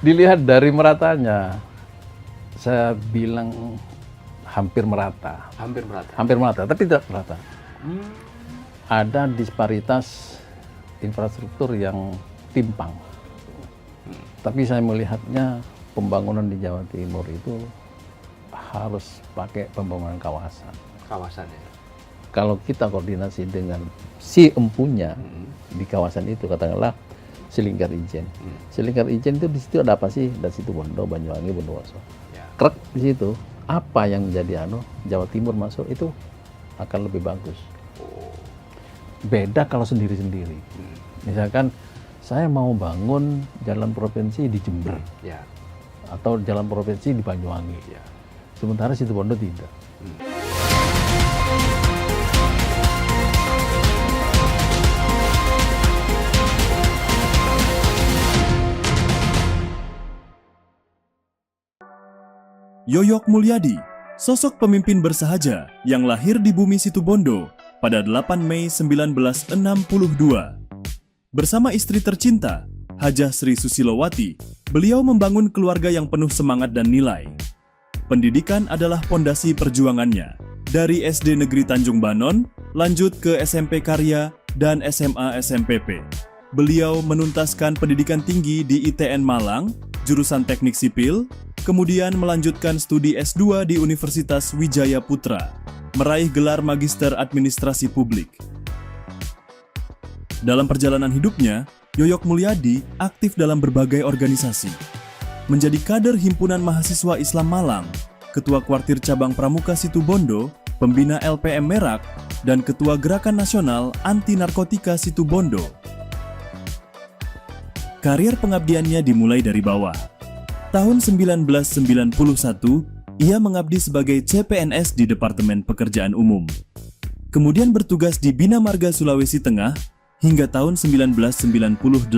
Dilihat dari meratanya, saya bilang hampir merata. Hampir merata. Hampir merata, tapi tidak merata. Hmm. Ada disparitas infrastruktur yang timpang. Tapi saya melihatnya pembangunan di Jawa Timur itu harus pakai pembangunan kawasan. Kawasan ya. Kalau kita koordinasi dengan si empunya di kawasan itu, katakanlah Selingkar Ijen. Selingkar Ijen itu di situ ada apa sih? Dari situ Bondo, Banyuwangi, Bondowoso. Ya. Krek di situ. Apa yang menjadi Jawa Timur masuk itu akan lebih bagus. Beda kalau sendiri-sendiri. Misalkan saya mau bangun jalan provinsi di Jember, Ya. atau jalan provinsi di Banyuwangi. Ya. Sementara situ Bondo tidak. Yoyok Mulyadi, sosok pemimpin bersahaja yang lahir di bumi Situbondo pada 8 Mei 1962. Bersama istri tercinta, Hajah Sri Susilowati, beliau membangun keluarga yang penuh semangat dan nilai. Pendidikan adalah pondasi perjuangannya. Dari SD Negeri Tanjung Banon, lanjut ke SMP Karya dan SMA SMPP. Beliau menuntaskan pendidikan tinggi di ITN Malang, jurusan Teknik Sipil, kemudian melanjutkan studi S2 di Universitas Wijaya Putra, meraih gelar Magister Administrasi Publik. Dalam perjalanan hidupnya, Yoyok Mulyadi aktif dalam berbagai organisasi. Menjadi kader Himpunan Mahasiswa Islam Malang, Ketua Kuartir Cabang Pramuka Situbondo, Pembina LPM Merak, dan Ketua Gerakan Nasional Anti Narkotika Situbondo. Karir pengabdiannya dimulai dari bawah. Tahun 1991, ia mengabdi sebagai CPNS di Departemen Pekerjaan Umum. Kemudian bertugas di Bina Marga Sulawesi Tengah hingga tahun 1998.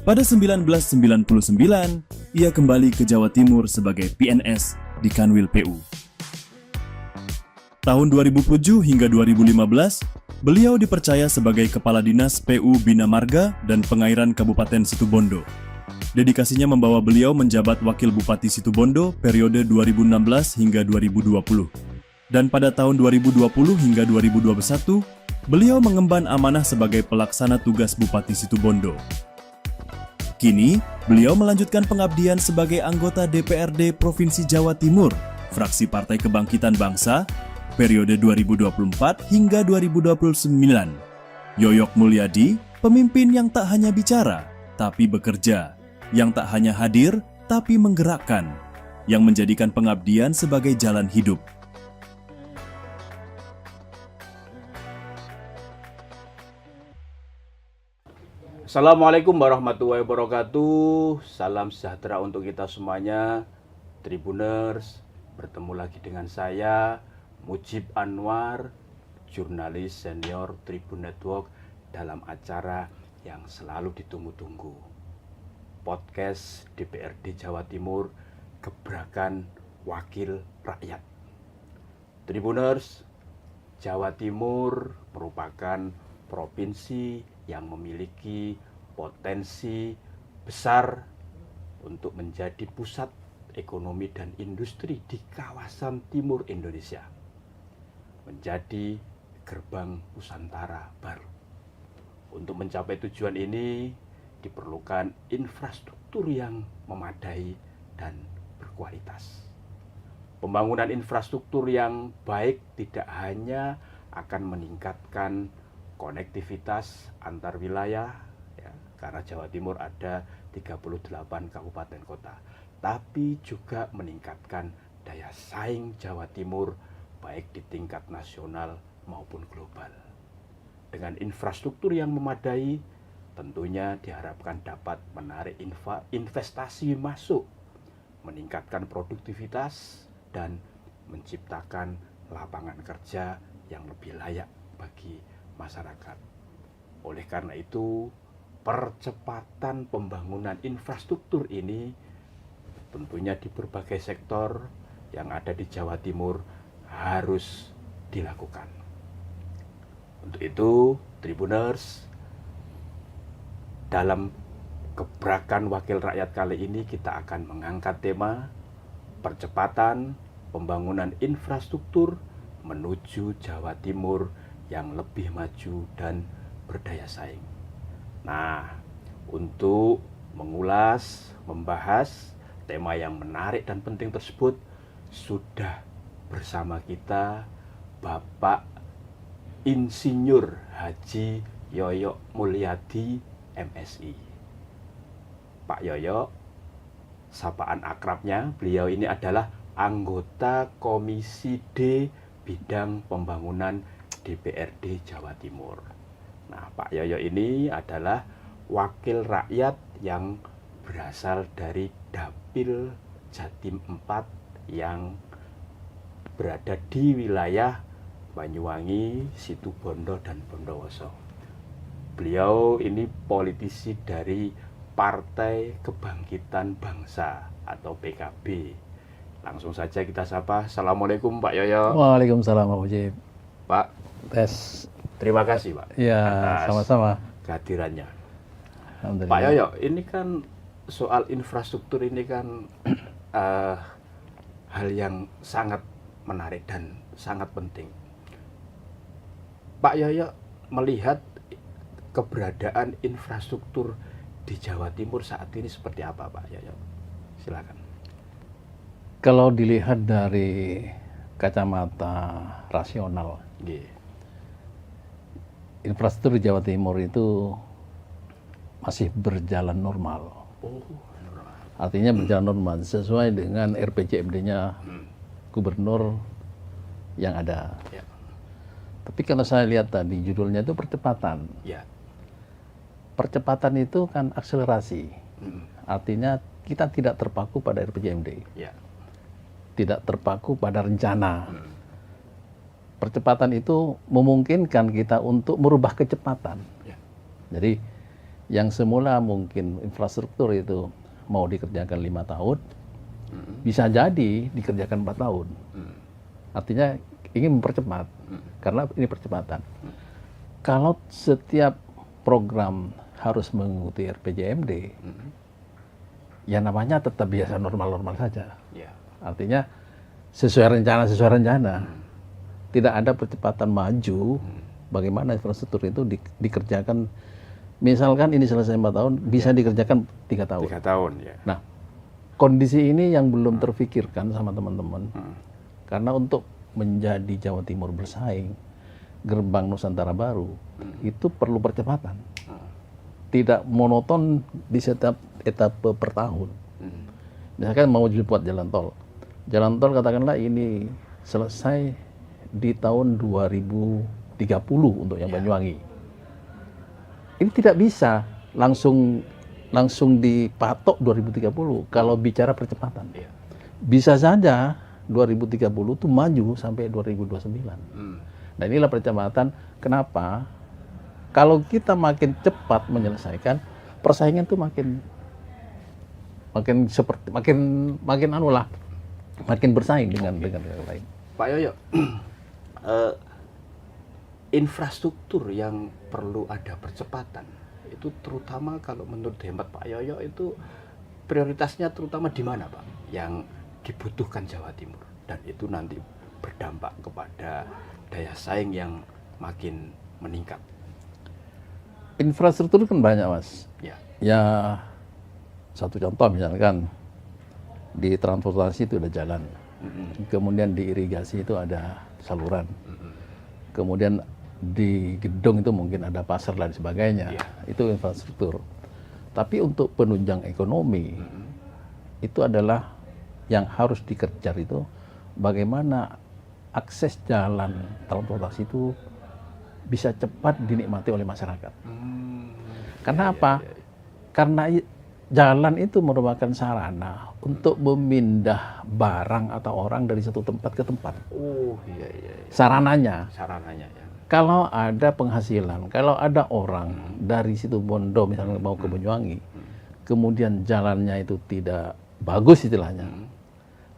Pada 1999, ia kembali ke Jawa Timur sebagai PNS di Kanwil PU. Tahun 2007 hingga 2015, beliau dipercaya sebagai Kepala Dinas PU Bina Marga dan Pengairan Kabupaten Situbondo. Dedikasinya membawa beliau menjabat Wakil Bupati Situbondo periode 2016 hingga 2020. Dan pada tahun 2020 hingga 2021, beliau mengemban amanah sebagai pelaksana tugas Bupati Situbondo. Kini, beliau melanjutkan pengabdian sebagai anggota DPRD Provinsi Jawa Timur, fraksi Partai Kebangkitan Bangsa, periode 2024 hingga 2029. Yoyok Mulyadi, pemimpin yang tak hanya bicara, tapi bekerja, yang tak hanya hadir, tapi menggerakkan, yang menjadikan pengabdian sebagai jalan hidup. Assalamualaikum warahmatullahi wabarakatuh. Salam sejahtera untuk kita semuanya. Tribuners, bertemu lagi dengan saya Mujib Anwar, jurnalis senior Tribun Network, dalam acara yang selalu ditunggu-tunggu, podcast DPRD Jawa Timur, Gebrakan Wakil Rakyat. Tribuners, Jawa Timur merupakan provinsi yang memiliki potensi besar untuk menjadi pusat ekonomi dan industri di kawasan timur Indonesia, menjadi gerbang Nusantara baru. Untuk mencapai tujuan ini diperlukan infrastruktur yang memadai dan berkualitas. Pembangunan infrastruktur yang baik tidak hanya akan meningkatkan konektivitas antar wilayah, ya, karena Jawa Timur ada 38 kabupaten kota, tapi juga meningkatkan daya saing Jawa Timur baik di tingkat nasional maupun global. Dengan infrastruktur yang memadai, tentunya diharapkan dapat menarik investasi masuk, meningkatkan produktivitas, dan menciptakan lapangan kerja yang lebih layak bagi masyarakat. Oleh karena itu, percepatan pembangunan infrastruktur ini tentunya di berbagai sektor yang ada di Jawa Timur harus dilakukan. Untuk itu, Tribuners, dalam Gebrakan Wakil Rakyat kali ini kita akan mengangkat tema percepatan pembangunan infrastruktur menuju Jawa Timur yang lebih maju dan berdaya saing. Nah, untuk mengulas, membahas tema yang menarik dan penting tersebut, sudah bersama kita Bapak Insinyur Haji Yoyo Mulyadi, MSI. Pak Yoyo, sapaan akrabnya, beliau ini adalah anggota Komisi D Bidang Pembangunan DPRD Jawa Timur. Nah, Pak Yoyo ini adalah wakil rakyat yang berasal dari Dapil Jatim 4 yang berada di wilayah Banyuwangi, Situbondo, dan Bondowoso. Beliau ini politisi dari Partai Kebangkitan Bangsa atau PKB. Langsung saja kita sapa. Assalamualaikum Pak Yoyo. Waalaikumsalam Pak Mujib. Pak, Tes. terima kasih Pak Ya, atas sama-sama. kehadirannya. Alhamdulillah. Pak Yoyo, ini kan soal infrastruktur ini kan hal yang sangat menarik dan sangat penting. Pak Yoyo melihat keberadaan infrastruktur di Jawa Timur saat ini seperti apa, Pak Yoyo? Silakan. Kalau dilihat dari kacamata rasional, Nggih. infrastruktur di Jawa Timur itu masih berjalan normal. Oh, Artinya berjalan normal sesuai dengan RPJMD-nya gubernur yang ada. ya. Tapi kalau saya lihat tadi judulnya itu percepatan. Ya. Percepatan itu kan akselerasi. Mm, Artinya kita tidak terpaku pada RPJMD, ya. tidak terpaku pada rencana. Percepatan itu memungkinkan kita untuk merubah kecepatan. Ya. Jadi yang semula mungkin infrastruktur itu mau dikerjakan 5 tahun, bisa jadi dikerjakan 4 tahun. Mm, Artinya ingin mempercepat, karena ini percepatan. Kalau setiap program harus mengikuti RPJMD, ya namanya tetap biasa normal-normal saja. ya. Artinya sesuai rencana. Tidak ada percepatan maju. Bagaimana infrastruktur itu dikerjakan. Misalkan ini selesai 4 tahun, bisa dikerjakan 3 tahun. 3 tahun, ya. Nah, kondisi ini yang belum terfikirkan sama teman-teman. Karena untuk menjadi Jawa Timur bersaing, gerbang Nusantara baru, itu perlu percepatan. Tidak monoton di setiap etape per tahun. Misalkan mau buat jalan tol. Jalan tol katakanlah ini selesai di tahun 2030 untuk yang Banyuwangi. Ini tidak bisa langsung dipatok 2030 kalau bicara percepatan. Ya. Bisa saja 2030 itu maju sampai 2029. Nah, inilah percepatan. Kenapa? Kalau kita makin cepat menyelesaikan, persaingan itu makin bersaing dengan yang lain. Pak Yoyo, infrastruktur yang perlu ada percepatan itu terutama kalau menurut hemat Pak Yoyo itu prioritasnya terutama di mana, Pak, yang dibutuhkan Jawa Timur dan itu nanti berdampak kepada daya saing yang makin meningkat. Infrastruktur kan banyak, Mas. Ya. Ya, satu contoh misalkan di transportasi itu ada jalan, kemudian di irigasi itu ada saluran, kemudian di gedung itu mungkin ada pasar dan sebagainya. Itu infrastruktur. Tapi untuk penunjang ekonomi itu adalah yang harus dikejar itu bagaimana akses jalan transportasi itu bisa cepat dinikmati oleh masyarakat. Karena apa? Karena jalan itu merupakan sarana untuk memindah barang atau orang dari satu tempat ke tempat. Oh, iya. Sarananya. Sarananya, ya. Kalau ada penghasilan, kalau ada orang dari Situbondo misalnya mau ke Banyuwangi, kemudian jalannya itu tidak bagus istilahnya,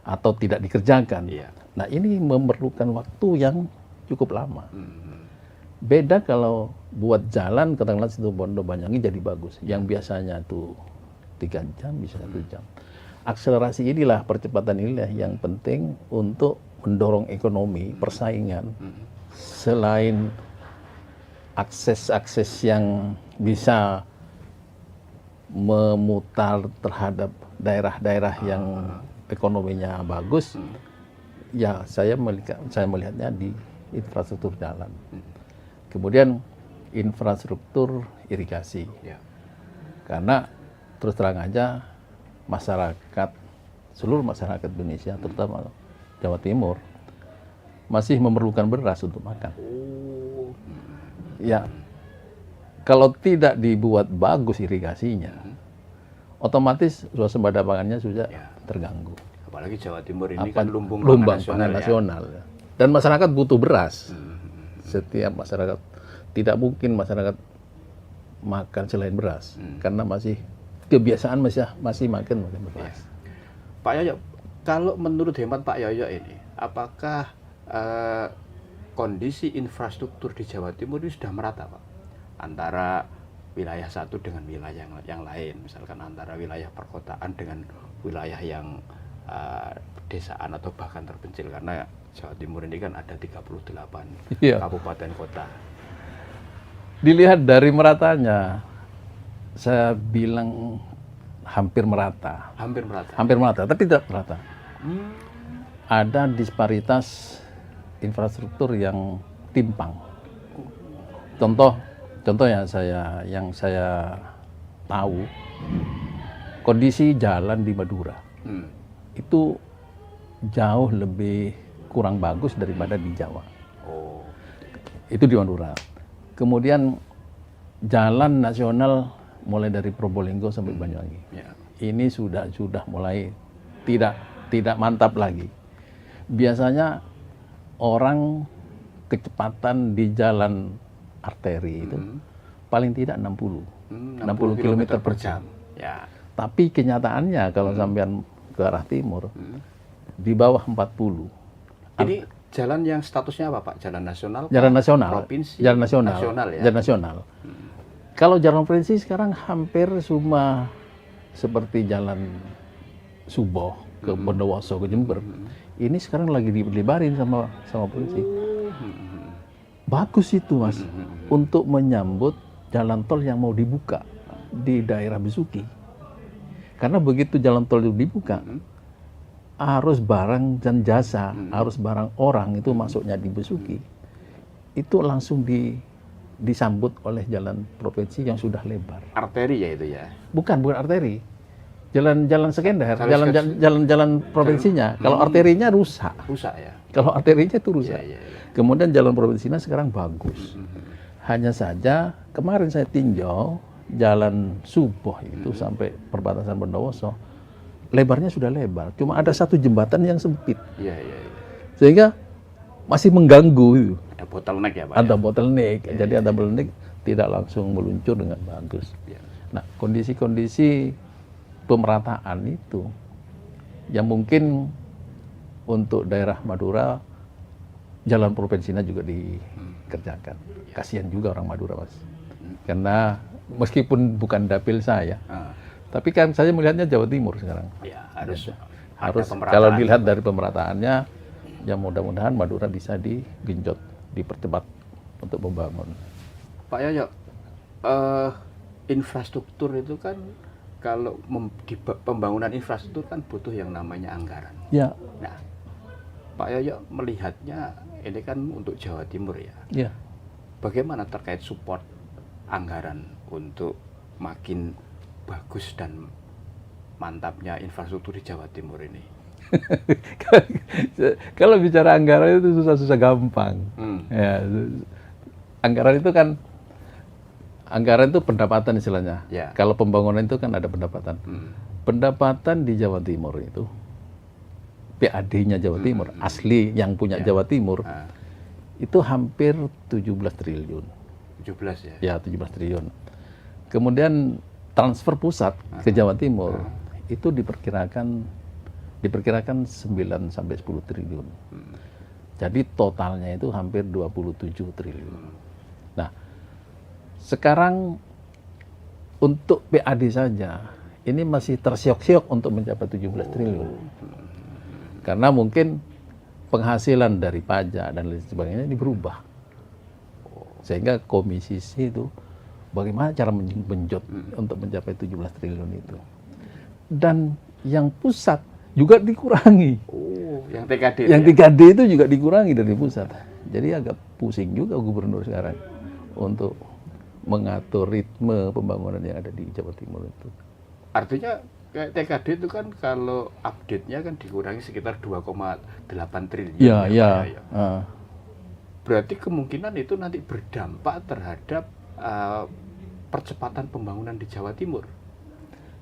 atau tidak dikerjakan. Iya. Nah, ini memerlukan waktu yang cukup lama. Beda kalau buat jalan katakanlah Situbondo Banyuwangi jadi bagus. Yang biasanya tuh 3 jam bisa 1 jam. Akselerasi inilah, percepatan inilah yang penting untuk mendorong ekonomi, persaingan. Selain akses-akses yang bisa memutar terhadap daerah-daerah yang ekonominya bagus, ya saya melihatnya di infrastruktur jalan. Kemudian infrastruktur irigasi. Ya. Karena terus terang aja seluruh masyarakat Indonesia, terutama Jawa Timur, masih memerlukan beras untuk makan. Oh. Ya, kalau tidak dibuat bagus irigasinya, otomatis swasembada pangannya sudah Ya. terganggu. Apalagi Jawa Timur ini kan lumbung Lumbang nasional, pangan ya. nasional. Dan masyarakat butuh beras. Setiap masyarakat, tidak mungkin masyarakat makan selain beras, karena masih kebiasaan masih makan beras. Pak Yoyo, kalau menurut hemat Pak Yoyo ini, apakah kondisi infrastruktur di Jawa Timur ini sudah merata, Pak? Antara wilayah satu dengan wilayah yang lain, misalkan antara wilayah perkotaan dengan wilayah yang pedesaan atau bahkan terpencil, karena Jawa Timur ini kan ada 38 Iya. kabupaten kota. Dilihat dari meratanya, saya bilang hampir merata. Hampir merata. Hampir merata, tapi tidak merata. Ada disparitas infrastruktur yang timpang. Contoh yang saya tahu, kondisi jalan di Madura itu jauh lebih kurang bagus daripada di Jawa. Oh. Itu di Madura. Kemudian jalan nasional mulai dari Probolinggo sampai Banyuwangi. Ya. Ini sudah mulai tidak mantap lagi. Biasanya orang kecepatan di jalan arteri itu paling tidak 60 km per jam. Ya. Tapi kenyataannya kalau sampean ke arah timur di bawah 40. Ini jalan yang statusnya apa, Pak? Jalan nasional? Jalan nasional. Provinsi? Jalan nasional. Nasional, ya? Jalan nasional. Kalau jalan provinsi sekarang hampir semua seperti jalan Suboh ke Bondowoso ke Jember. Ini sekarang lagi dilebarin sama polisi. Bagus itu, Mas, untuk menyambut jalan tol yang mau dibuka di daerah Besuki. Karena begitu jalan tol itu dibuka, arus barang dan jasa, arus barang orang itu masuknya di Besuki, itu langsung disambut oleh jalan provinsi yang sudah lebar. Arteri ya itu ya? Bukan arteri. Jalan sekunder, Jalan jalan provinsinya. Kalau arterinya rusak. Rusak ya? Kalau arterinya itu rusak. Iya. Kemudian jalan provinsinya sekarang bagus. Hanya saja kemarin saya tinjau jalan Suboh itu sampai perbatasan Bondowoso, lebarnya sudah lebar. Cuma ada satu jembatan yang sempit. Iya. Sehingga masih mengganggu. Ada bottleneck ya, Pak? Ada bottleneck. Jadi ada bottleneck tidak langsung meluncur dengan bagus. Ya. Nah, kondisi-kondisi pemerataan itu yang mungkin untuk daerah Madura jalan provinsinya juga dikerjakan. Kasihan juga orang Madura, Mas. Karena meskipun bukan dapil saya, tapi kan saya melihatnya Jawa Timur sekarang. Ya, harus Harus pemerataan. kalau dilihat dari pemerataannya, ya mudah-mudahan Madura bisa digenjot, dipercepat untuk membangun. Pak Yoyo, infrastruktur itu kan kalau pembangunan infrastruktur kan butuh yang namanya anggaran. Ya, Nah, Pak Yoyo melihatnya ini kan untuk Jawa Timur ya. ya. Bagaimana terkait support anggaran untuk makin bagus dan mantapnya infrastruktur di Jawa Timur ini? Kalau bicara anggaran itu susah-susah gampang. Ya, anggaran itu pendapatan istilahnya. Ya. Kalau pembangunan itu kan ada pendapatan. Pendapatan di Jawa Timur itu, PAD-nya Jawa Timur, asli yang punya Jawa Timur, itu hampir 17 triliun. 17 ya? Ya, 17 triliun. Kemudian transfer pusat ke Jawa Timur itu diperkirakan 9 sampai 10 triliun. Jadi totalnya itu hampir 27 triliun. Sekarang untuk PAD saja ini masih tersiok-siok untuk mencapai 17 triliun. Karena mungkin penghasilan dari pajak dan lain sebagainya ini berubah. Sehingga Komisi C itu bagaimana cara menjot untuk mencapai 17 triliun itu. Dan yang pusat juga dikurangi. Yang TKD. Yang 3D itu juga dikurangi dari pusat. Jadi agak pusing juga gubernur sekarang untuk mengatur ritme pembangunan yang ada di Jawa Timur itu. Artinya kayak TKD itu kan kalau update-nya kan dikurangi sekitar 2,8 triliun. Ya. Berarti kemungkinan itu nanti berdampak terhadap percepatan pembangunan di Jawa Timur.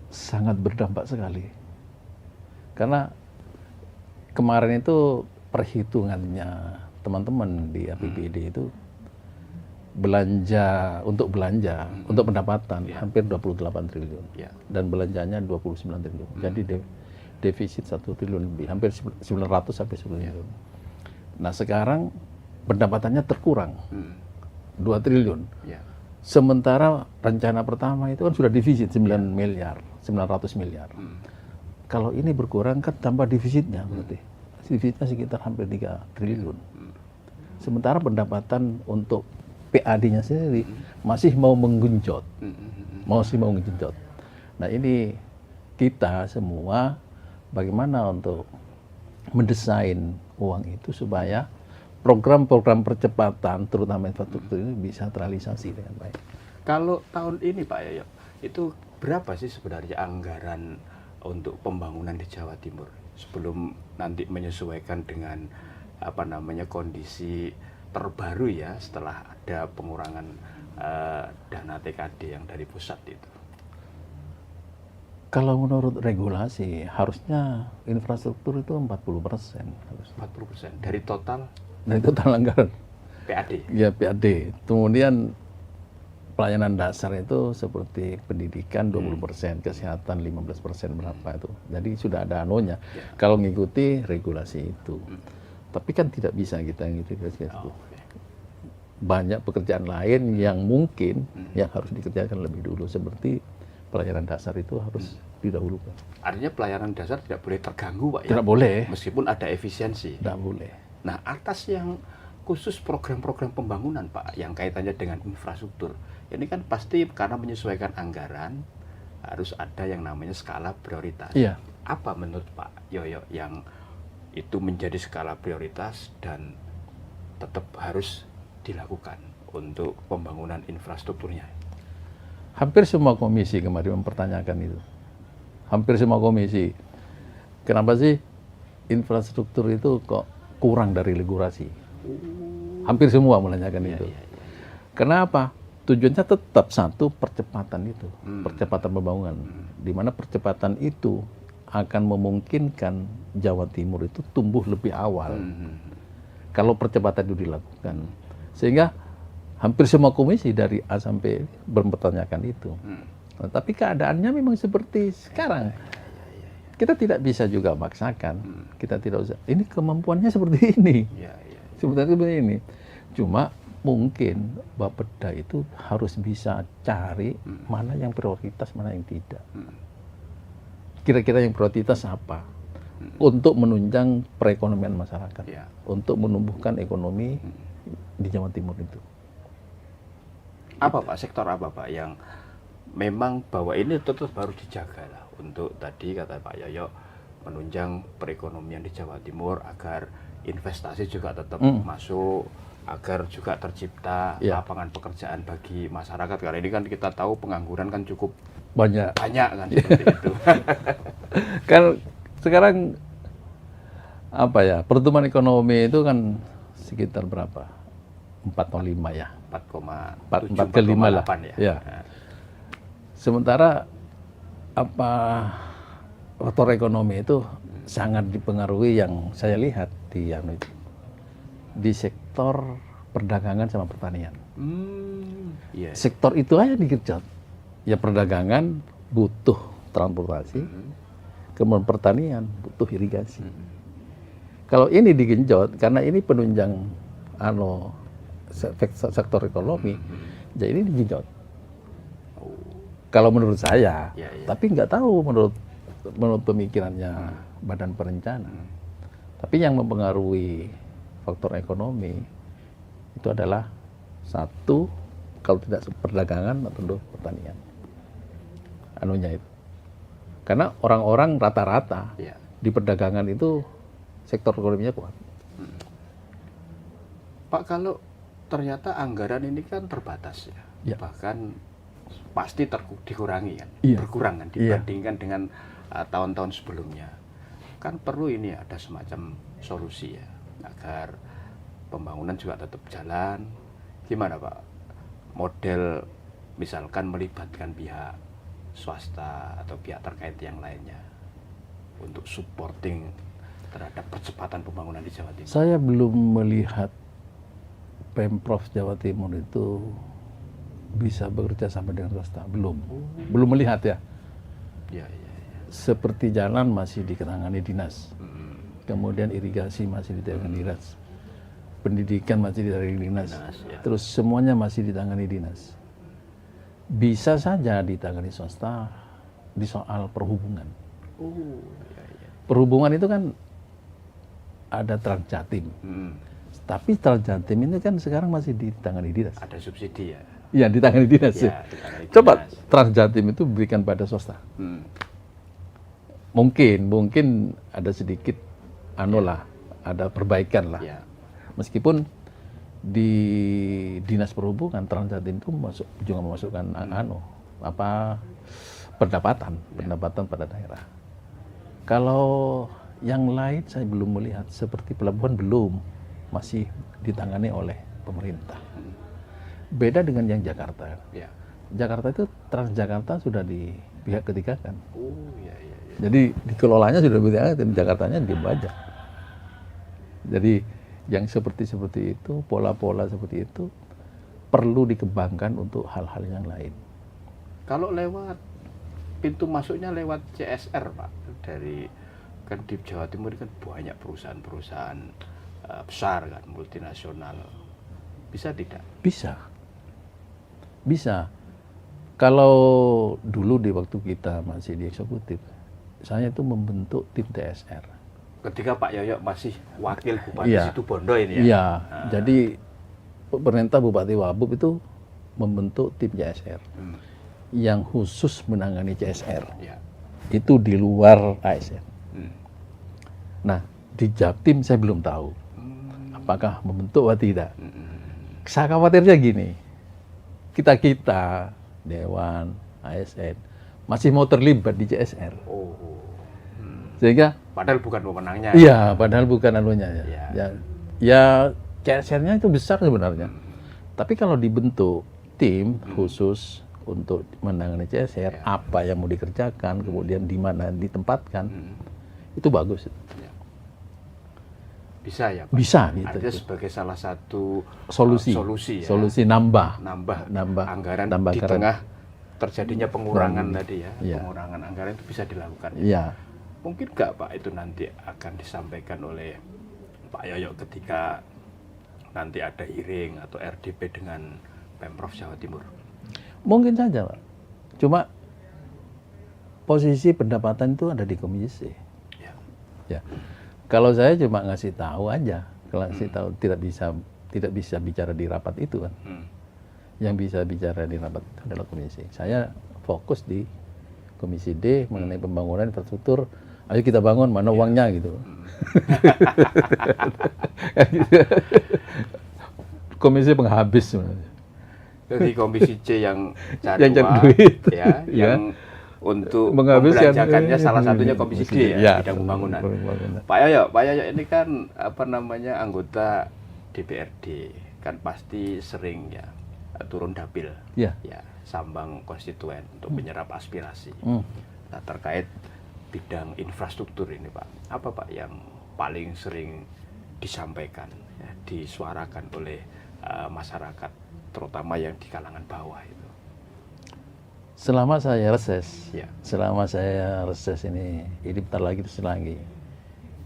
Sangat berdampak sekali. Karena kemarin itu perhitungannya teman-teman di APBD itu untuk pendapatan hampir 28 triliun. Dan belanjanya 29 triliun. Jadi defisit 1 triliun lebih, hampir 900 sampai 10 triliun. Nah, sekarang pendapatannya terkurang 2 triliun. Sementara rencana pertama itu kan sudah defisit 900 miliar. Kalau ini berkurang kan tambah defisitnya berarti. Defisitnya sekitar hampir 3 triliun. Sementara pendapatan untuk PAD-nya sendiri masih mau menggenjot. Nah, ini kita semua bagaimana untuk mendesain uang itu supaya program-program percepatan terutama infrastruktur ini bisa terrealisasi dengan baik. Kalau tahun ini Pak Yoyo, itu berapa sih sebenarnya anggaran untuk pembangunan di Jawa Timur sebelum nanti menyesuaikan dengan kondisi terbaru ya setelah ada pengurangan dana TKD yang dari pusat itu? Kalau menurut regulasi harusnya infrastruktur itu 40%. 40% dari total anggaran. PAD. Ya, PAD. Kemudian pelayanan dasar itu seperti pendidikan 20%, kesehatan 15% berapa itu. Jadi sudah ada anonya. Kalau mengikuti regulasi itu. Tapi kan tidak bisa kita ngikuti regulasi itu. Banyak pekerjaan lain yang mungkin yang harus dikerjakan lebih dulu, seperti pelayanan dasar itu harus didahulukan. Artinya pelayanan dasar tidak boleh terganggu, Pak, ya? Tidak boleh. Meskipun ada efisiensi. Tidak boleh. Nah, atas yang khusus program-program pembangunan, Pak, yang kaitannya dengan infrastruktur, ini kan pasti karena menyesuaikan anggaran harus ada yang namanya skala prioritas. Iya. Apa menurut Pak Yoyo yang itu menjadi skala prioritas dan tetap harus dilakukan untuk pembangunan infrastrukturnya? Hampir semua komisi kemarin mempertanyakan itu. Hampir semua komisi. Kenapa sih infrastruktur itu kok kurang dari regulasi? Hampir semua menanyakan itu. Kenapa? Tujuannya tetap satu, percepatan itu. Percepatan pembangunan. Di mana percepatan itu akan memungkinkan Jawa Timur itu tumbuh lebih awal. Kalau percepatan itu dilakukan. Sehingga hampir semua komisi dari A sampai mempertanyakan itu. Nah, tapi keadaannya memang seperti sekarang. Kita tidak bisa juga maksakan. Kita tidak usah. Ini kemampuannya seperti ini. Seperti ini. Cuma mungkin Bapeda itu harus bisa cari mana yang prioritas, mana yang tidak. Kira-kira yang prioritas apa? Untuk menunjang perekonomian masyarakat. Untuk menumbuhkan ekonomi di Jawa Timur itu. Apa Pak, sektor apa Pak yang memang bahwa ini tetap harus dijaga lah untuk tadi kata Pak Yoyo menunjang perekonomian di Jawa Timur agar investasi juga tetap masuk, agar juga tercipta lapangan pekerjaan bagi masyarakat. Karena ini kan kita tahu pengangguran kan cukup banyak kan seperti itu. Kan sekarang pertumbuhan ekonomi itu kan sekitar berapa? 4,5 ya. 4 ke 5 lah. Ya. Sementara faktor ekonomi itu sangat dipengaruhi yang saya lihat di sektor perdagangan sama pertanian. Sektor itu aja digenjot. Ya, perdagangan butuh transportasi, kemudian pertanian butuh irigasi. Kalau ini digenjot, karena ini penunjang sektor ekonomi, Jadi ini digenjot. Oh, Kalau menurut saya, ya, ya. tapi nggak tahu menurut pemikirannya Badan Perencana. Tapi yang mempengaruhi faktor ekonomi itu adalah satu, kalau tidak perdagangan atau pertanian. Anunya itu. Karena orang-orang rata-rata Ya. di perdagangan itu sektor ekonominya kuat. Pak, kalau ternyata anggaran ini kan terbatas ya, Ya. bahkan pasti dikurangi kan, Iya. berkurang kan Iya. dibandingkan dengan tahun-tahun sebelumnya. Kan perlu ini ada semacam solusi ya, agar pembangunan juga tetap jalan. Gimana Pak? Model misalkan melibatkan pihak swasta atau pihak terkait yang lainnya untuk supporting terhadap percepatan pembangunan di Jawa Timur. Saya belum melihat Pemprov Jawa Timur itu bisa bekerja sama dengan swasta. Belum melihat ya. Ya, ya, ya. Seperti jalan masih ditangani dinas. Kemudian irigasi masih ditangani dinas. Pendidikan masih ditangani dinas. Ya. Terus semuanya masih ditangani dinas. Bisa saja ditangani swasta di soal perhubungan. Oh, ya, ya. Perhubungan itu kan ada Transjatim. Tapi Transjatim ini kan sekarang masih ditangani dinas. Ada subsidi ya. Iya, ditangani dinas. Ya, ditangani Coba dinas. Transjatim itu berikan pada swasta. Mungkin ada sedikit ada perbaikan lah. Ya. Meskipun di Dinas Perhubungan Transjatim itu juga memasukkan pendapatan pada daerah. Kalau yang lain saya belum melihat, seperti pelabuhan masih ditangani oleh pemerintah. Beda dengan yang Jakarta. Ya. Jakarta itu Transjakarta sudah di pihak ketiga kan. Oh, ya, ya, ya. Jadi dikelolanya sudah beda, dan Jakartanya diem aja. Jadi yang seperti itu, pola-pola seperti itu perlu dikembangkan untuk hal-hal yang lain. Kalau lewat pintu masuknya lewat CSR Pak, dari kan di Jawa Timur kan banyak perusahaan-perusahaan besar kan, multinasional. Bisa tidak? Bisa. Kalau dulu di waktu kita masih di eksekutif, saya itu membentuk tim TSR. Ketika Pak Yoyo masih wakil Bupati Iya. Situbondo ini ya? Iya, jadi pemerintah Bupati Wabub itu membentuk tim CSR yang khusus menangani CSR. Ya. Itu di luar ASN. Hmm. Nah, di Jatim saya belum tahu apakah membentuk atau tidak. Saya khawatirnya gini, kita Dewan, ASN, masih mau terlibat di CSR. Oh. Sehingga, Padahal bukan pemenangnya. iya, padahal bukan anunya ya. Ya. Ya CSR-nya itu besar sebenarnya. Tapi kalau dibentuk tim khusus untuk menangani CSR, apa yang mau dikerjakan, kemudian di mana ditempatkan, itu bagus. Ya. Bisa ya Pak? Bisa gitu. Artinya sebagai salah satu Solusi ya. Solusi nambah anggaran nambah di anggaran. tengah terjadinya pengurangan tadi ya. Iya. Pengurangan anggaran itu bisa dilakukan. Iya. Mungkin nggak Pak itu nanti akan disampaikan oleh Pak Yoyo ketika nanti ada hearing atau RDP dengan Pemprov Jawa Timur? Mungkin saja, Pak. Cuma posisi pendapatan itu ada di komisi. Ya. Ya. Kalau saya cuma ngasih tahu aja, kalau ngasih tahu tidak bisa bicara di rapat itu kan. Yang bisa bicara di rapat itu adalah komisi. Saya fokus di komisi D mengenai pembangunan infrastruktur. Ayo kita bangun, mana uangnya gitu. Komisi penghabis sebenarnya. Jadi komisi C yang cari Yang cari uang, duit. ya, yang untuk Menghabiskan. membelanjakannya salah satunya komisi D ya, Ya, bidang pembangunan. pembangunan. Pak Yoyo ini kan anggota DPRD, kan pasti sering ya turun dapil, Ya. sambang konstituen untuk menyerap aspirasi. Nah, terkait bidang infrastruktur ini Pak, apa Pak yang paling sering disampaikan, ya, disuarakan oleh masyarakat, terutama yang di kalangan bawah itu? Selama saya reses, Ya. ini bentar lagi terus lagi,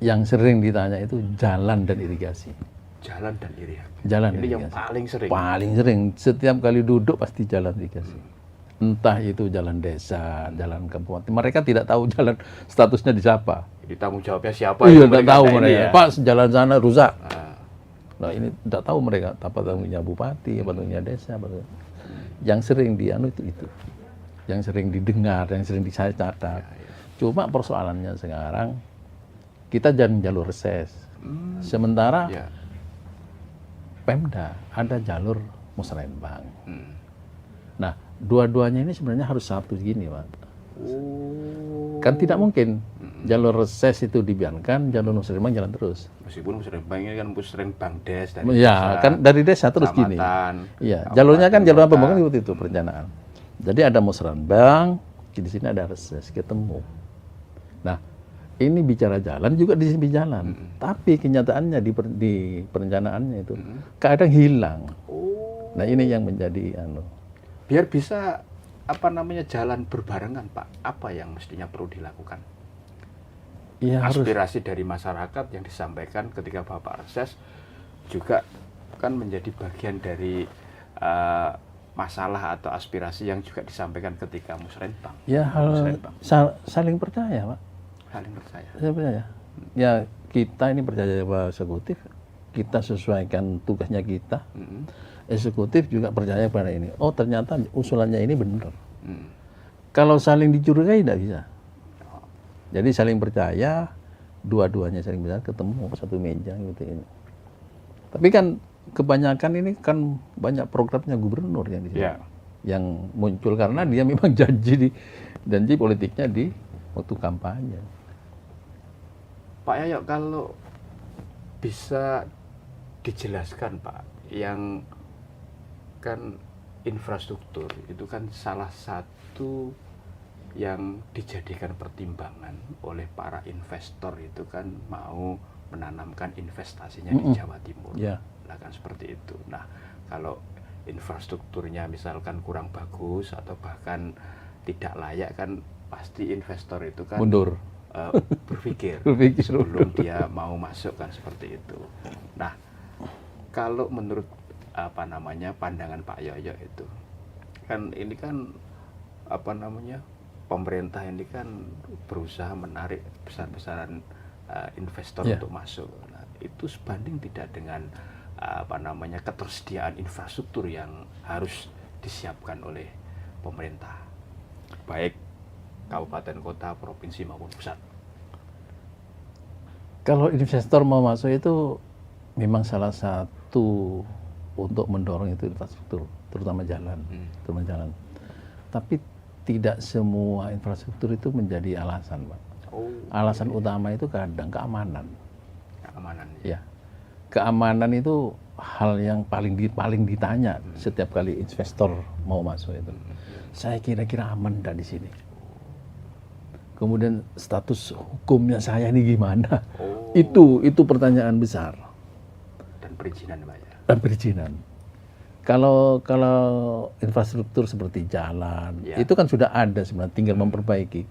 yang sering ditanya itu jalan dan irigasi. Jalan dan irigasi. Jalan Ini yang irigasi. paling sering. Paling sering, setiap kali duduk pasti jalan dikasih. Entah itu jalan desa, jalan kabupaten. Mereka tidak tahu jalan statusnya di siapa. Ini tanggung jawabnya siapa? Iya, yang tidak tahu ini mereka. ya? Pak, jalan sana rusak. Ah, Nah, ini tidak tahu mereka. Apa tanggungnya bupati, apa tanggungnya desa. Yang sering dianu itu. Yang sering didengar, yang sering saya catat. Cuma persoalannya sekarang, kita jalan jalur reses. Sementara ya. Pemda ada jalur musrembang. Hmm. Nah, dua-duanya ini sebenarnya harus satu gini, Pak. Oh. Kan tidak mungkin jalur reses itu dibiarkan, jalur musrembang jalan terus. Meskipun musrembang ini kan musrembang des dari Ya, desa, kan dari desa terus gini. kecamatan, Iya, kabupaten, jalurnya kan jalur kota. pembangunan seperti itu perencanaan. Jadi ada musrembang, di sini ada reses, ketemu. Nah, ini bicara jalan juga di sini jalan. Tapi kenyataannya di perencanaannya itu kadang hilang. Oh. Nah, ini yang menjadi anu. Biar bisa jalan berbarengan, Pak. Apa yang mestinya perlu dilakukan? Ya harus Aspirasi dari masyarakat yang disampaikan ketika Bapak reses juga kan menjadi bagian dari masalah atau aspirasi yang juga disampaikan ketika musrembang. ya Musrembang. saling percaya, Pak. Saling percaya. Saya percaya. Ya, kita ini percaya pada eksekutif, kita sesuaikan tugasnya kita. Eksekutif juga percaya pada ini. Oh, ternyata usulannya ini benar. Hmm. Kalau saling dicurigai tidak bisa. Jadi saling percaya, dua-duanya saling percaya, ketemu satu meja gitu ini. Tapi kan kebanyakan ini kan banyak programnya gubernur yang di sini. Ya. Yang muncul karena dia memang janji politiknya di waktu kampanye. Pak Yoyo, kalau bisa dijelaskan, Pak, yang kan infrastruktur itu kan salah satu yang dijadikan pertimbangan oleh para investor itu kan mau menanamkan investasinya di Jawa Timur. Ya. Nah, kan seperti itu. Nah, kalau infrastrukturnya misalkan kurang bagus atau bahkan tidak layak kan pasti investor itu kan Mundur. berpikir Berpikir. sebelum dia mau masuk kan seperti itu. Nah, kalau menurut pandangan Pak Yoyo itu kan ini kan pemerintah ini kan berusaha menarik besar-besaran investor Ya. untuk masuk. Nah, itu sebanding tidak dengan ketersediaan infrastruktur yang harus disiapkan oleh pemerintah, baik kabupaten, kota, provinsi maupun pusat. Kalau investor mau masuk itu memang salah satu untuk mendorong itu infrastruktur, terutama jalan, terutama jalan. Tapi tidak semua infrastruktur itu menjadi alasan, Pak. Oh, Alasan utama itu kadang keamanan. keamanan. Ya, keamanan itu hal yang paling ditanya setiap kali investor mau masuk itu. Saya kira-kira aman nggak di sini? Kemudian status hukumnya saya ini gimana? Oh. Itu pertanyaan besar. Dan perizinan, Pak ya. Dan perizinan. Kalau infrastruktur seperti jalan, Ya. itu kan sudah ada sebenarnya, tinggal memperbaiki.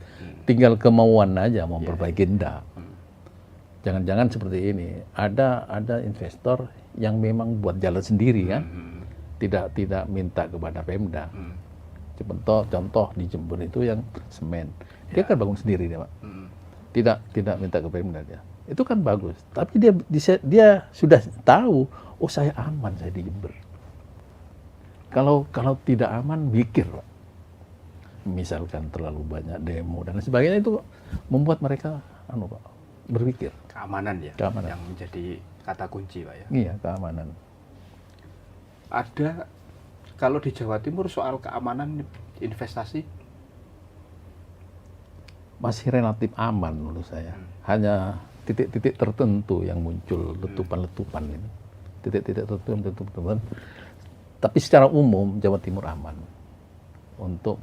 Tinggal kemauan aja mau memperbaiki, enggak. Jangan-jangan seperti ini, ada investor yang memang buat jalan sendiri kan, tidak minta kepada Pemda. Contoh di Jember itu yang semen, dia kan bangun sendiri dia, Pak. Tidak minta ke Pemda dia. Itu kan bagus, tapi dia sudah tahu, oh saya aman saya di Jember. Kalau tidak aman, mikir, Pak. Misalkan terlalu banyak demo dan sebagainya, itu membuat mereka Pak, berpikir. Keamanan ya, Keamanan. yang menjadi kata kunci, Pak ya. Iya, keamanan. Ada kalau di Jawa Timur soal keamanan investasi Masih relatif aman menurut saya. Hanya titik-titik tertentu yang muncul letupan-letupan ini. Titik-titik tertentu yang letupan. Tapi secara umum Jawa Timur aman. Untuk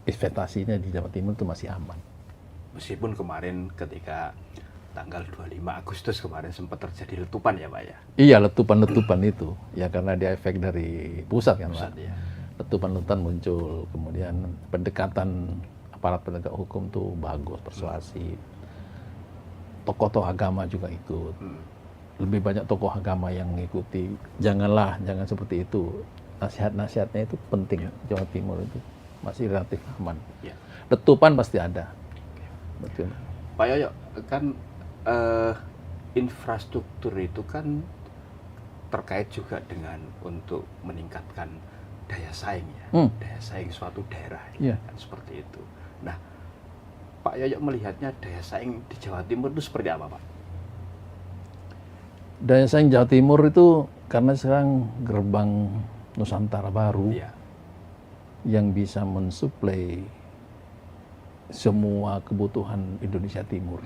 investasinya di Jawa Timur itu masih aman. meskipun kemarin ketika tanggal 25 Agustus kemarin sempat terjadi letupan ya, Pak ya. Iya, letupan-letupan itu. Ya karena dia efek dari pusat kan, Pusat, Pak. ya. Letupan-letupan muncul, kemudian pendekatan aparat penegak hukum tuh bagus, persuasif. Tokoh-tokoh agama juga ikut. lebih banyak tokoh agama yang mengikuti. Jangan seperti itu. Nasihat-nasihatnya itu penting. Jawa Timur itu masih relatif aman. Ya. Letupan pasti ada. Betul. Pak Yoyo, kan infrastruktur itu kan terkait juga dengan untuk meningkatkan daya saing ya, daya saing suatu daerah, Iya. kan seperti itu. Nah, Pak Yoyo melihatnya daya saing di Jawa Timur itu seperti apa, Pak? Daya saing Jawa Timur itu karena sekarang gerbang Nusantara baru Iya. yang bisa mensuplai semua kebutuhan Indonesia Timur.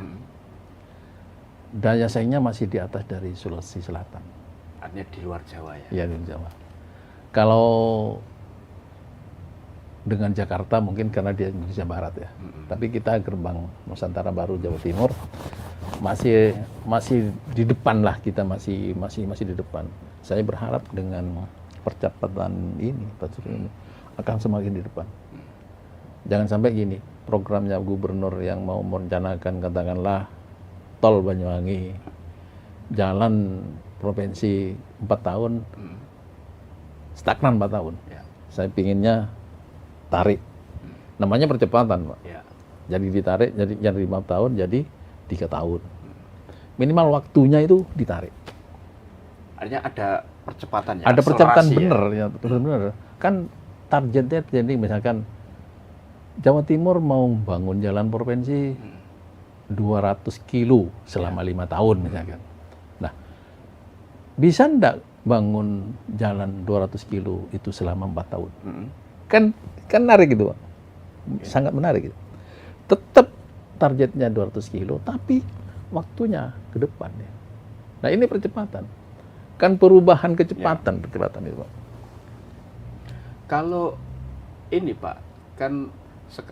Daya saingnya masih di atas dari Sulawesi Selatan. Artinya di luar Jawa ya. Ya, di Jawa. Kalau dengan Jakarta mungkin karena dia Indonesia Barat ya. Tapi kita gerbang Nusantara baru Jawa Timur masih di depan lah, kita masih di depan. Saya berharap dengan percepatan ini akan semakin di depan. Jangan sampai gini, programnya gubernur yang mau merencanakan katakanlah tol Banyuwangi, jalan provinsi 4 tahun, stagnan 4 tahun. Ya. Saya pinginnya tarik. Namanya percepatan, Pak. Ya. Jadi ditarik, jadi 5 tahun, jadi 3 tahun. Minimal waktunya itu ditarik. Artinya ada percepatan ya. Ada percepatan akselerasi bener, ya, bener. Kan targetnya jadi misalkan Jawa Timur mau bangun jalan provinsi 200 kilo selama 5 tahun misalkan. Nah, bisa enggak bangun jalan 200 kilo itu selama 4 tahun? Kan menarik gitu, Pak. Sangat menarik gitu. Tetap targetnya 200 kilo, tapi waktunya ke depan ya. Nah, ini percepatan. Kan perubahan kecepatan, percepatan itu, Pak. Kalau ini Pak, kan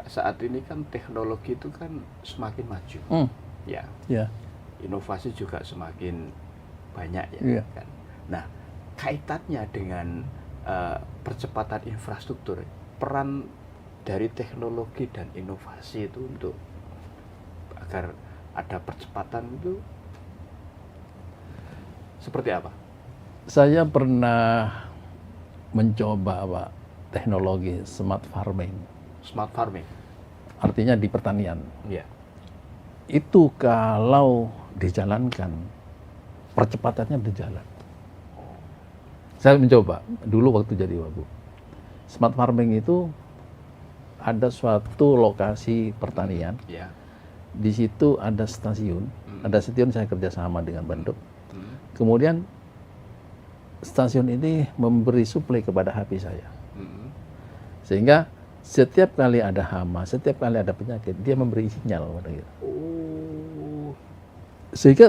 saat ini kan teknologi itu kan semakin maju. Ya. Ya. Inovasi juga semakin banyak ya. Iya. Kan? Nah, kaitannya dengan percepatan infrastruktur, peran dari teknologi dan inovasi itu untuk agar ada percepatan itu seperti apa? Saya pernah mencoba, Pak, teknologi smart farming. Smart farming. Artinya di pertanian. Ya. Itu kalau dijalankan, percepatannya berjalan. Saya mencoba dulu waktu jadi Wagub. Smart farming itu ada suatu lokasi pertanian. Ya. Di situ ada stasiun. Ada stasiun saya kerjasama dengan Bandung. Kemudian stasiun ini memberi suplai kepada HP saya. Sehingga setiap kali ada hama, setiap kali ada penyakit, dia memberi sinyal pada kita. Sehingga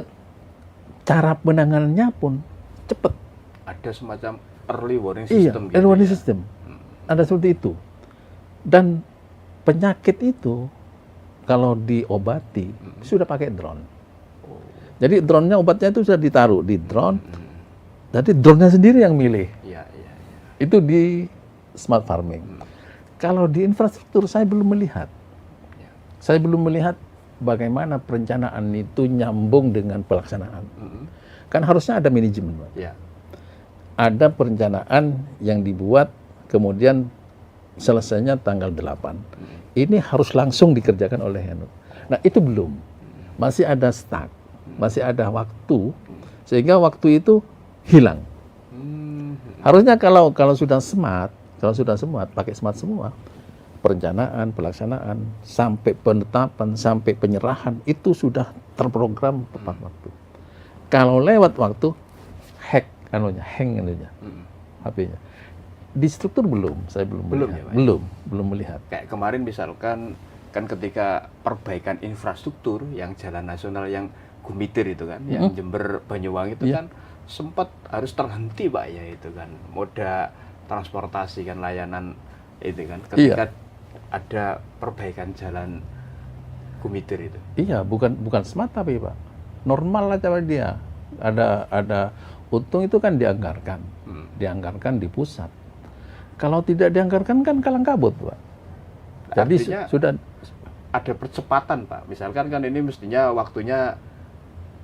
cara penanganannya pun cepat. Ada semacam early warning Iya, system gitu. early warning ya? system. Ada seperti itu. Dan penyakit itu kalau diobati sudah pakai drone. Jadi drone-nya, obatnya itu sudah ditaruh di drone. Jadi drone-nya sendiri yang milih. Iya, iya, iya. Itu di smart farming. Kalau di infrastruktur saya belum melihat. Saya belum melihat bagaimana perencanaan itu nyambung dengan pelaksanaan. Kan harusnya ada manajemen, Pak. Ya. Ada perencanaan yang dibuat, kemudian selesainya tanggal 8. Ini harus langsung dikerjakan oleh Henut. Nah, itu belum. Masih ada stuck, masih ada waktu, sehingga waktu itu hilang. Harusnya kalau sudah smart, pakai smart semua, perencanaan, pelaksanaan, sampai penetapan, sampai penyerahan, itu sudah terprogram tepat waktu. Kalau lewat waktu, hang HP-nya. Di struktur belum, saya belum Belum melihat. ya, Pak? Belum melihat. Kayak kemarin misalkan kan ketika perbaikan infrastruktur yang jalan nasional yang Gumitir itu kan, yang Jember Banyuwangi itu Iya. kan sempat harus terhenti Pak ya itu kan, moda transportasi kan, layanan itu kan, ketika ada perbaikan jalan Gumitir itu. Iya, bukan smart tapi Pak. Normal aja Pak dia. Ada untung itu kan dianggarkan. Dianggarkan di pusat. Kalau tidak dianggarkan kan kalang kabut, Pak. Jadi Artinya sudah ada percepatan Pak. Misalkan kan ini mestinya waktunya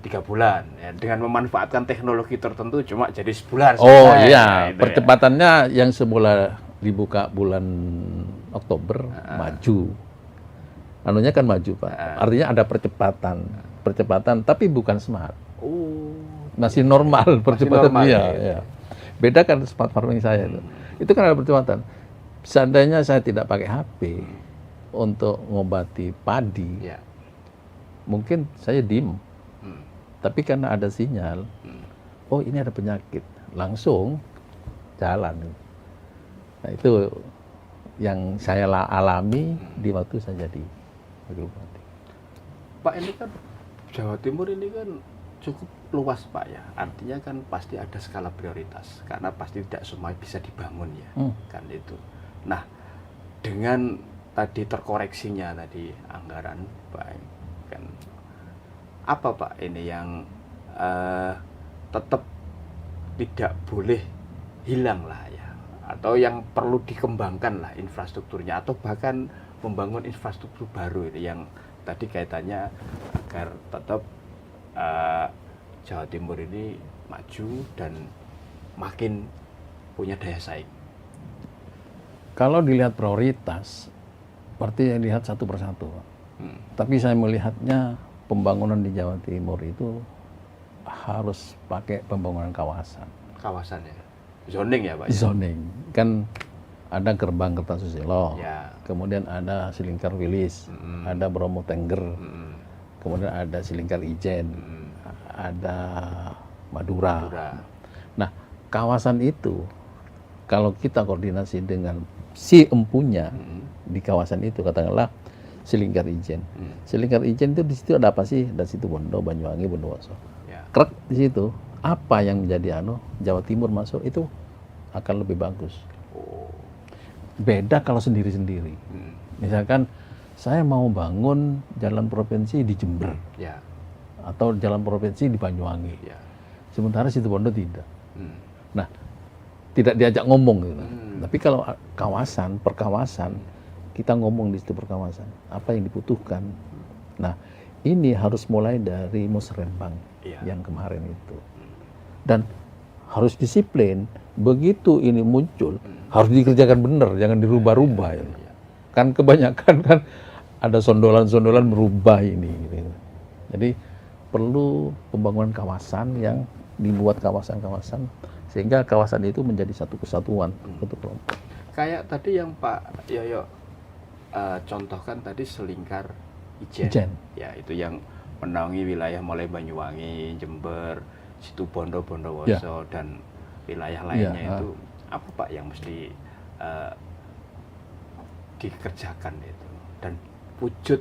3 bulan ya, dengan memanfaatkan teknologi tertentu cuma jadi sebulan Oh selesai. iya, Nah, itu ya. percepatannya yang semula dibuka bulan Oktober maju. Anunya kan maju, Pak. Artinya ada percepatan tapi bukan smart. Oh, Masih normal percepatan normal, dia. ya. Ya. Beda kan smart farming saya itu. Itu kan ada percepatan. Seandainya saya tidak pakai HP untuk ngobati padi, ya. mungkin saya diem. Tapi karena ada sinyal, oh ini ada penyakit, langsung jalan. Nah itu yang saya alami di waktu saya jadi wakil bupati. Pak, ini kan Jawa Timur ini kan cukup luas Pak ya, artinya kan pasti ada skala prioritas karena pasti tidak semua bisa dibangun ya, kan itu. Nah dengan tadi terkoreksinya tadi anggaran Pak, kan apa Pak ini yang tetap tidak boleh hilang lah ya, atau yang perlu dikembangkan lah infrastrukturnya, atau bahkan membangun infrastruktur baru itu yang tadi kaitannya agar tetap Jawa Timur ini maju dan makin punya daya saing. Kalau dilihat prioritas, berarti yang dilihat satu persatu. Tapi saya melihatnya pembangunan di Jawa Timur itu harus pakai pembangunan kawasan. Kawasan ya, zoning ya Pak? Zoning. Kan ada gerbang Kertasusilo, Ya. kemudian ada Silingkar Wilis, ada Bromo Tengger, kemudian ada Silingkar Ijen, ada Madura. Nah, kawasan itu kalau kita koordinasi dengan si empunya di kawasan itu, katakanlah Silingkar Ijen. Silingkar Ijen itu di situ ada apa sih? Ada Situbondo, Banyuwangi, Bondowoso. Ya. Krek di situ. Apa yang menjadi Jawa Timur masuk itu akan lebih bagus. Beda kalau sendiri-sendiri. Misalkan saya mau bangun jalan provinsi di Jember, Ya. atau jalan provinsi di Banyuwangi. Ya. Sementara Situbondo tidak. Nah, tidak diajak ngomong gitu. Tapi kalau kawasan, perkawasan, kita ngomong di situ perkawasan, apa yang dibutuhkan. Nah, ini harus mulai dari musrenbang yang kemarin itu. Dan harus disiplin. Begitu ini muncul, harus dikerjakan benar, jangan dirubah-rubah. Ya. Kan kebanyakan kan ada sondolan-sondolan merubah ini. Gitu. Jadi perlu pembangunan kawasan yang dibuat kawasan-kawasan sehingga kawasan itu menjadi satu kesatuan, satu kelompok. Kayak tadi yang Pak Yoyo contohkan tadi Selingkar Ijen. Ijen. Ya, itu yang menaungi wilayah mulai Banyuwangi, Jember, Situbondo, Bondowoso, Ya. dan wilayah lainnya Ya, itu apa Pak yang mesti dikerjakan itu, dan wujud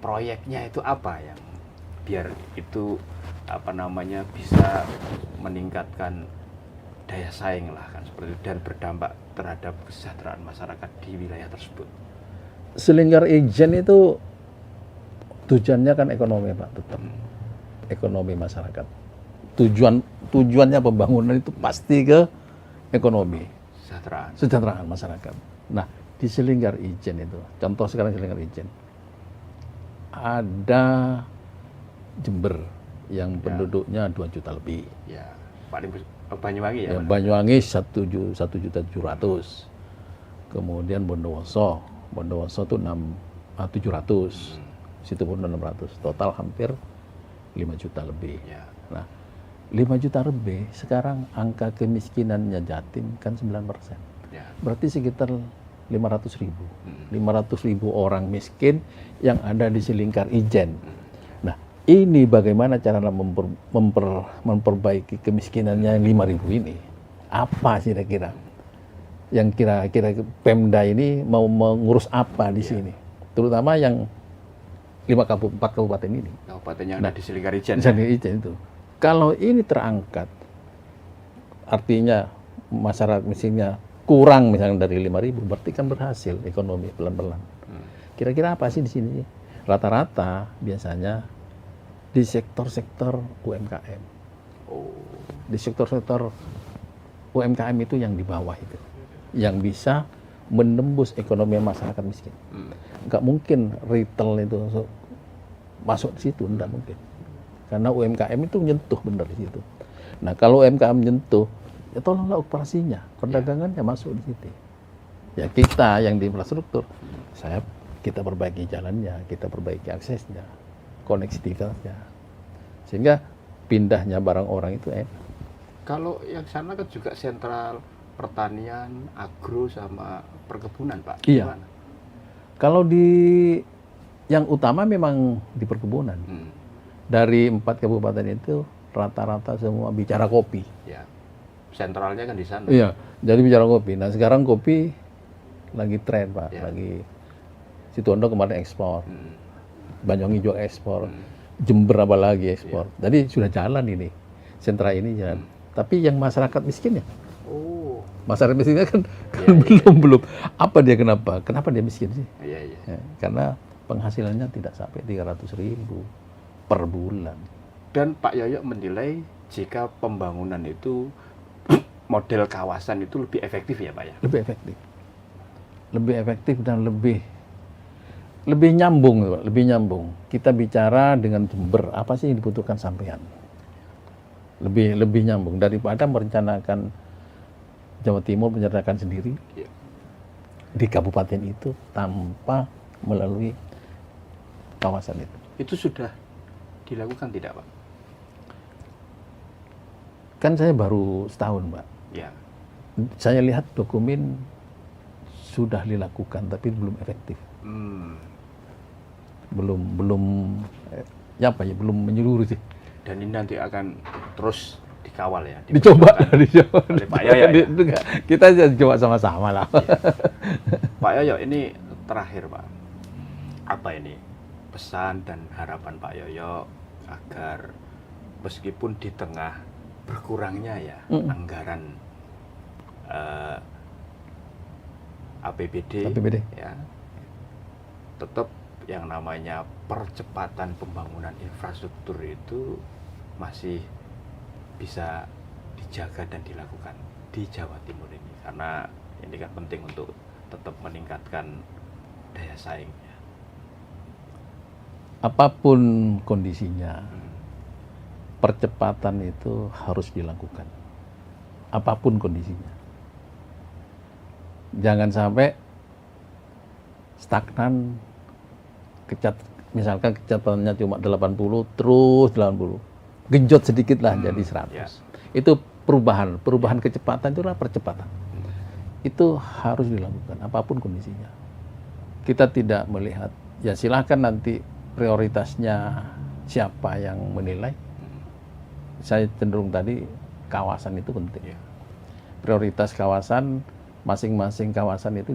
proyeknya itu apa yang biar itu apa namanya bisa meningkatkan daya saing lah kan seperti itu, dan berdampak terhadap kesejahteraan masyarakat di wilayah tersebut. Selingkar Ijen itu tujuannya kan ekonomi Pak, tetap ekonomi masyarakat. Tujuannya pembangunan itu pasti ke ekonomi, kesejahteraan masyarakat. Nah, di Selingkar Ijen itu, contoh sekarang Selingkar Ijen, ada Jember yang penduduknya 2 juta lebih. Ya, paling Banyuwangi ya. Banyuwangi 1.700.000. Kemudian Bondowoso itu 700. Situbondo 600. Total hampir 5 juta lebih. Ya. Nah, 5 juta lebih, sekarang angka kemiskinannya Jatim kan 9%. Ya. Berarti sekitar 500.000. 500.000 orang miskin yang ada di Selingkar Ijen. Nah, ini bagaimana cara memperbaiki kemiskinannya yang 5.000 ini? Apa sih kira-kira? Yang kira-kira Pemda ini mau mengurus apa di sini? Terutama yang 4 kabupaten ini. Kabupaten yang ada di Selingkar Ijen. Selingkar Ijen itu. Kalau ini terangkat, artinya masyarakat miskinnya kurang misalnya dari 5.000, berarti kan berhasil ekonomi pelan-pelan. Kira-kira apa sih di sini? Rata-rata biasanya di sektor-sektor UMKM. Di sektor-sektor UMKM itu yang di bawah itu, yang bisa menembus ekonomi masyarakat miskin. Nggak mungkin retail itu masuk di situ, nggak mungkin. karena UMKM itu menyentuh benar di situ. Nah kalau UMKM menyentuh, ya tolonglah operasinya, perdagangannya masuk di situ. Ya kita yang di infrastruktur, kita perbaiki jalannya, kita perbaiki aksesnya, konektivitasnya, sehingga pindahnya barang orang itu enak. Kalau yang sana kan juga sentral pertanian, agro sama perkebunan, Pak. Iya. Gimana? Kalau yang utama memang di perkebunan. Dari 4 kabupaten itu rata-rata semua bicara kopi. Ya. Sentralnya kan di sana. Iya, jadi bicara kopi. Nah sekarang kopi lagi tren Pak, Ya. lagi Situbondo kemarin ekspor, Banyuwangi juga ekspor, Jember apalagi ekspor. Jadi sudah jalan ini, sentra ini jalan. Tapi yang masyarakat miskin ya, Oh. masyarakat miskinnya kan Iya, belum. Apa dia kenapa dia miskin sih? Iya, iya. Ya, karena penghasilannya tidak sampai 300.000 per bulan. Dan Pak Yoyo menilai jika pembangunan itu model kawasan itu lebih efektif ya, Pak ya? Lebih efektif dan lebih nyambung, Pak. Lebih nyambung. Kita bicara dengan Jember, apa sih yang dibutuhkan sampean? Lebih nyambung daripada merencanakan Jawa Timur menyertakan sendiri Iya. di kabupaten itu tanpa melalui kawasan itu. Itu sudah dilakukan tidak, Pak? Kan saya baru setahun, Pak. Ya. Saya lihat dokumen sudah dilakukan tapi belum efektif. Belum belum menyeluruh sih. Dan ini nanti akan terus dikawal ya. Dicoba oleh Pak Yoyo ya? Kita coba sama-sama lah. Pak Yoyo, ini terakhir, Pak. Apa ini pesan dan harapan Pak Yoyo agar meskipun di tengah berkurangnya ya anggaran APBD, ya, tetap yang namanya percepatan pembangunan infrastruktur itu masih bisa dijaga dan dilakukan di Jawa Timur ini, karena ini kan penting untuk tetap meningkatkan daya saing. Apapun kondisinya, percepatan itu harus dilakukan. Apapun kondisinya. Jangan sampai stagnan, misalkan kecepatannya cuma 80, terus 80. Genjot sedikit lah jadi 100. Ya. Itu perubahan kecepatan itu adalah percepatan. Itu harus dilakukan, apapun kondisinya. Kita tidak melihat, ya silakan nanti prioritasnya siapa yang menilai. Saya cenderung tadi kawasan itu penting. Prioritas kawasan, masing-masing kawasan itu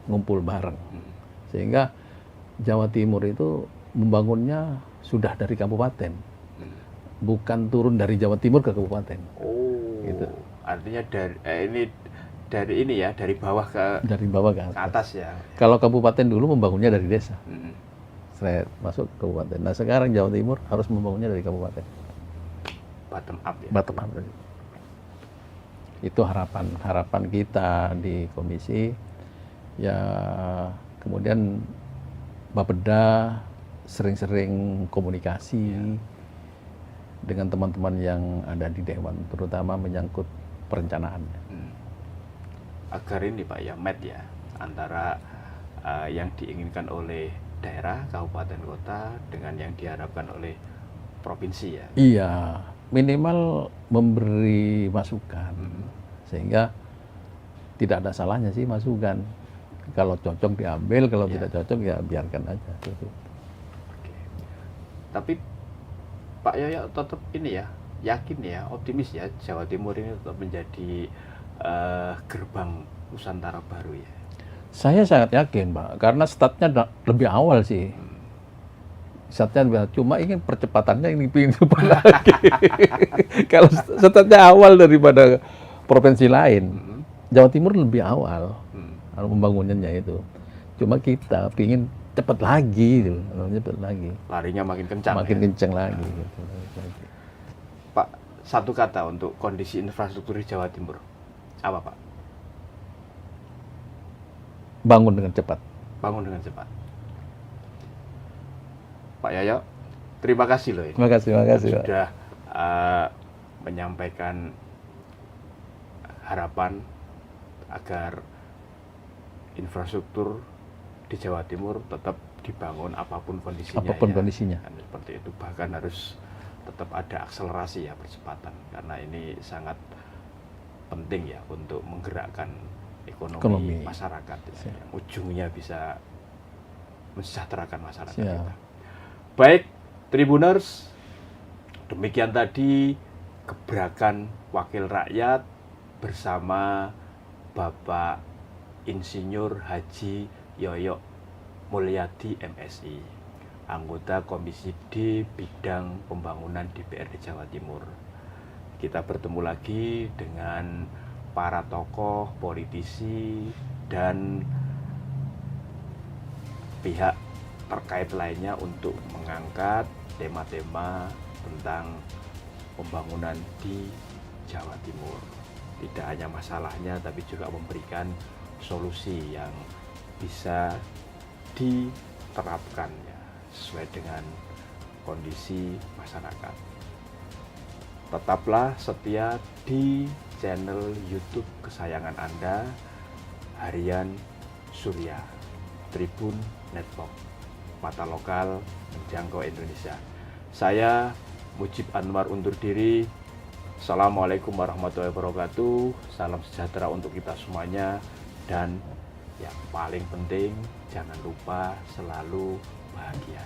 ngumpul bareng. Sehingga Jawa Timur itu membangunnya sudah dari kabupaten. Bukan turun dari Jawa Timur ke kabupaten. Oh, gitu. Artinya dari bawah ke atas ya. Kalau kabupaten dulu membangunnya dari desa. Saya masuk ke kabupaten. Nah sekarang Jawa Timur harus membangunnya dari kabupaten. Bottom up ya. Bottom up. Itu harapan kita di komisi. Ya kemudian Bapeda sering-sering komunikasi dengan teman-teman yang ada di Dewan, terutama menyangkut perencanaan. Agar ini Pak ya, match ya, antara yang diinginkan oleh daerah, kabupaten, kota dengan yang diharapkan oleh provinsi ya. Iya, minimal memberi masukan, sehingga tidak ada salahnya sih masukan. Kalau cocok diambil, kalau tidak cocok ya biarkan aja. Oke. Tapi Pak Yoyo tetap ini ya, yakin ya, optimis ya, Jawa Timur ini tetap menjadi gerbang Nusantara baru ya. Saya sangat yakin, Pak, karena startnya lebih awal sih. Startnya lebih awal. Cuma ingin percepatannya ini ingin cepat lagi. Kalau startnya awal daripada provinsi lain, Jawa Timur lebih awal pembangunannya itu. Cuma kita ingin cepat lagi, cepat lagi. Larinya makin kencang. Makin ya? kencang lagi. Gitu. Pak, satu kata untuk kondisi infrastruktur di Jawa Timur, apa Pak? Bangun dengan cepat. Bangun dengan cepat. Pak Yoyo, terima kasih loh ini. Terima kasih Pak. Sudah menyampaikan harapan agar infrastruktur di Jawa Timur tetap dibangun apapun kondisinya. Apapun ya. kondisinya. Dan seperti itu, bahkan harus tetap ada akselerasi ya, percepatan, karena ini sangat penting ya untuk menggerakkan ekonomi masyarakat ya, yang ujungnya bisa mensejahterakan masyarakat kita. Baik, Tribuners, demikian tadi gebrakan wakil rakyat bersama Bapak Insinyur Haji Yoyo Mulyadi MSI, anggota Komisi D Bidang Pembangunan DPRD Jawa Timur. Kita bertemu lagi dengan para tokoh, politisi, dan pihak terkait lainnya untuk mengangkat tema-tema tentang pembangunan di Jawa Timur. Tidak hanya masalahnya, tapi juga memberikan solusi yang bisa diterapkan ya, sesuai dengan kondisi masyarakat. Tetaplah setia di channel YouTube kesayangan Anda, Harian Surya, Tribun Network, mata lokal menjangkau Indonesia. Saya Mujib Anwar undur diri. Assalamualaikum warahmatullahi wabarakatuh. Salam sejahtera untuk kita semuanya. Dan yang paling penting, jangan lupa selalu bahagia.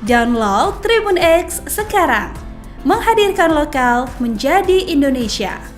Download Tribun X sekarang, menghadirkan lokal menjadi Indonesia.